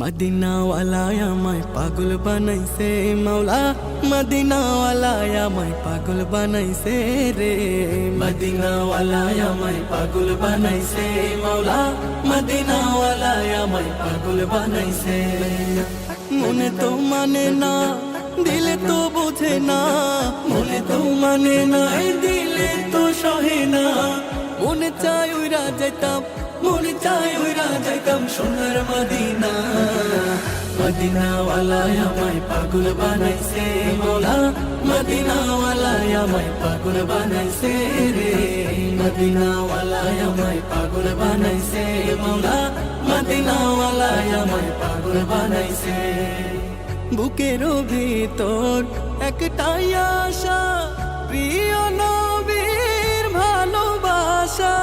মদিনাওয়ালা আমায় পাগল বানাইছে মাওলা, মদিনাওয়ালা আমায় পাগল বানাইছে রে। মদিনাওয়ালা আমায় পাগল বানাইছে মাওলা, মদিনাওয়ালা আমায় পাগল বানাইছে। মনে তো মানে না, দিলে তো বোঝে না, মনে তো মানে না, দিলে তো সহে না। মনে চাই উইরা যাইতাম, মনে চাই উইরা যাইতাম সোনার মদিনা। মদিনাওয়ালা আমায় পাগল বানাইছে মাওলা, মদিনাওয়ালা আমায় পাগল বানাইছে রে। মদিনাওয়ালা আমায় পাগল বানাইছে মাওলা, মদিনাওয়ালা আমায় পাগল বানাইছে। বুকের ভিতর একটাই আশা, প্রিয় নবীর ভালোবাসা।